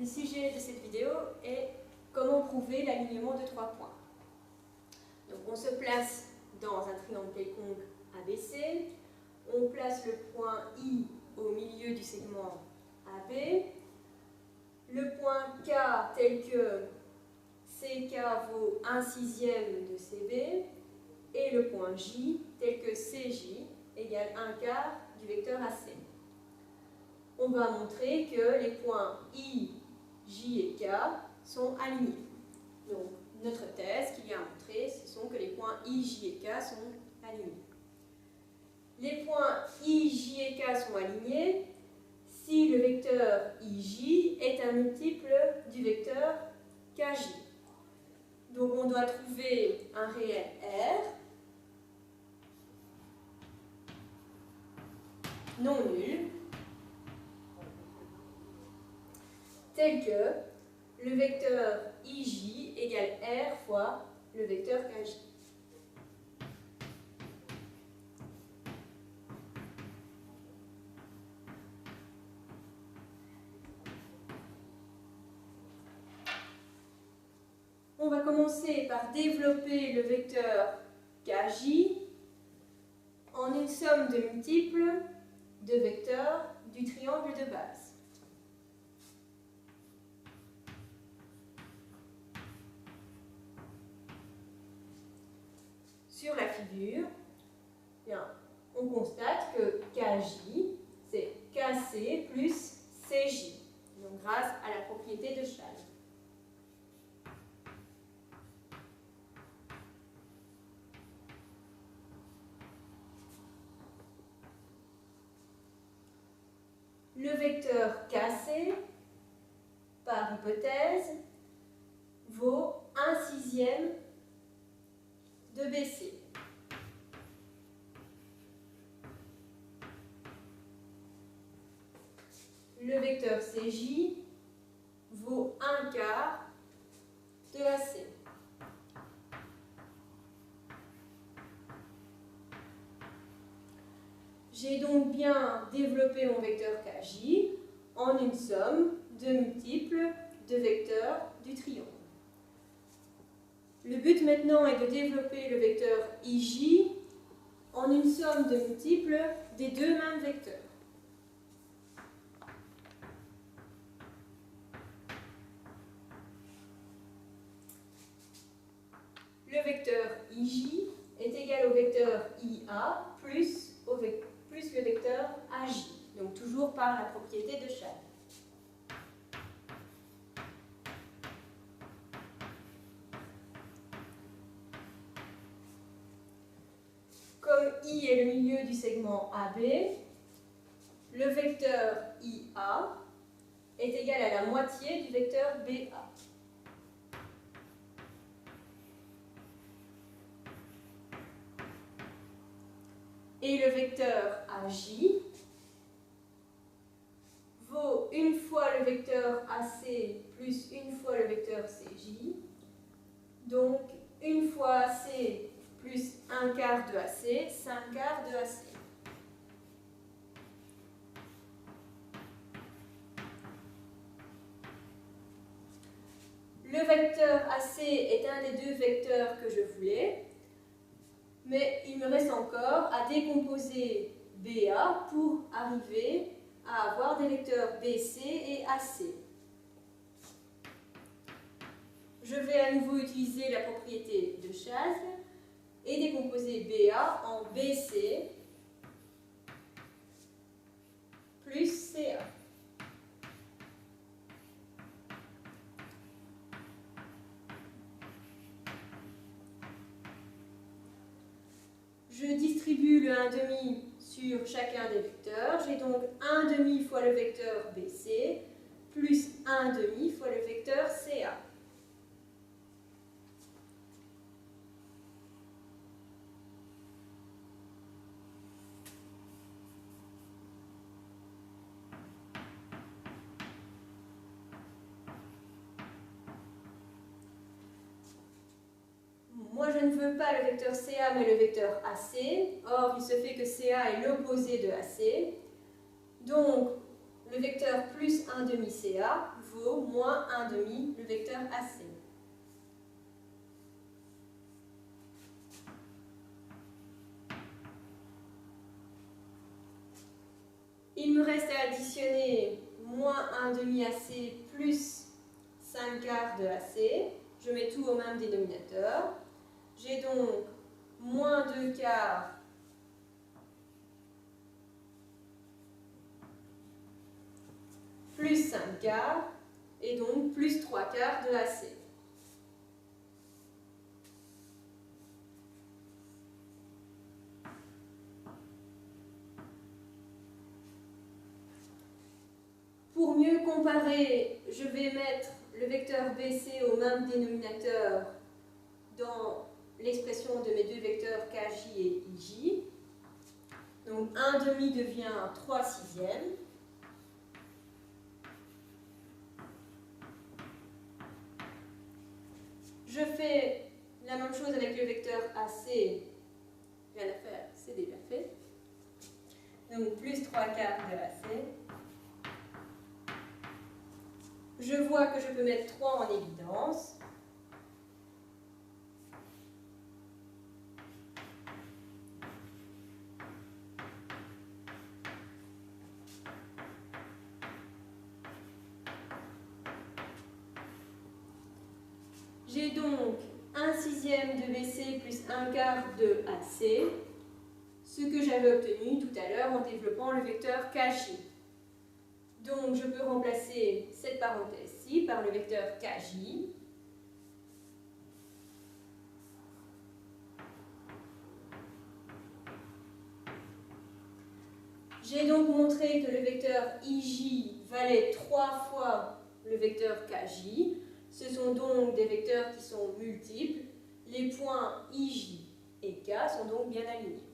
Le sujet de cette vidéo est comment prouver l'alignement de 3 points. Donc on se place dans un triangle quelconque ABC, on place le point I au milieu du segment AB, le point K tel que CK vaut 1/6 de CB, et le point J tel que CJ égale 1/4 du vecteur AC. On va montrer que les points I, J et K sont alignés. Donc, notre thèse qu'il y a à montrer, ce sont que les points I, J et K sont alignés. Les points I, J et K sont alignés si le vecteur IJ est un multiple du vecteur KJ. Donc, on doit trouver un réel R non nul tel que le vecteur IJ égale R fois le vecteur KJ. On va commencer par développer le vecteur KJ en une somme de multiples de vecteurs du triangle de base. Sur la figure, bien, on constate que KJ, c'est KC plus CJ, donc grâce à la propriété de Chasles. Le vecteur KC, par hypothèse, vaut 1/6 de BC. Le vecteur CJ vaut 1/4 de AC. J'ai donc bien développé mon vecteur KJ en une somme de multiples de vecteurs du triangle. Le but maintenant est de développer le vecteur IJ en une somme de multiples des deux mêmes vecteurs. Le vecteur IJ est égal au vecteur IA plus le vecteur AJ, donc toujours par la propriété de Chasles. Comme I est le milieu du segment AB, le vecteur IA est égal à la moitié du vecteur BA. Et le vecteur AJ vaut une fois le vecteur AC plus une fois le vecteur CJ. Donc, une fois AC plus 1/4 de AC, 5/4 de AC. Le vecteur AC est un des deux vecteurs que je voulais, mais il me reste encore à décomposer BA pour arriver à avoir des vecteurs BC et AC. Je vais à nouveau utiliser la propriété de Chasles et décomposer BA en BC plus CA. Je distribue le 1/2 sur chacun des vecteurs. J'ai donc 1/2 fois le vecteur BC plus 1/2 fois le vecteur CA. Moi, je ne veux pas le vecteur CA, mais le vecteur AC. Or, il se fait que CA est l'opposé de AC. Donc, le vecteur plus 1 demi CA vaut moins 1 demi le vecteur AC. Il me reste à additionner moins 1 demi AC plus 5 quarts de AC. Je mets tout au même dénominateur. J'ai donc moins 2 quarts plus 5 quarts et donc plus 3 quarts de AC. Pour mieux comparer, je vais mettre le vecteur BC au même dénominateur dans l'expression de mes deux vecteurs KJ et IJ. Donc 1 demi devient 3 sixièmes. Je fais la même chose avec le vecteur AC. Rien à faire, c'est déjà fait. Donc plus 3 quarts de AC. Je vois que je peux mettre 3 en évidence. J'ai donc 1 sixième de BC plus 1 quart de AC, ce que j'avais obtenu tout à l'heure en développant le vecteur KJ. Donc je peux remplacer cette parenthèse-ci par le vecteur KJ. J'ai donc montré que le vecteur IJ valait 3 fois le vecteur KJ. Ce sont donc des vecteurs qui sont multiples. Les points IJ et K sont donc bien alignés.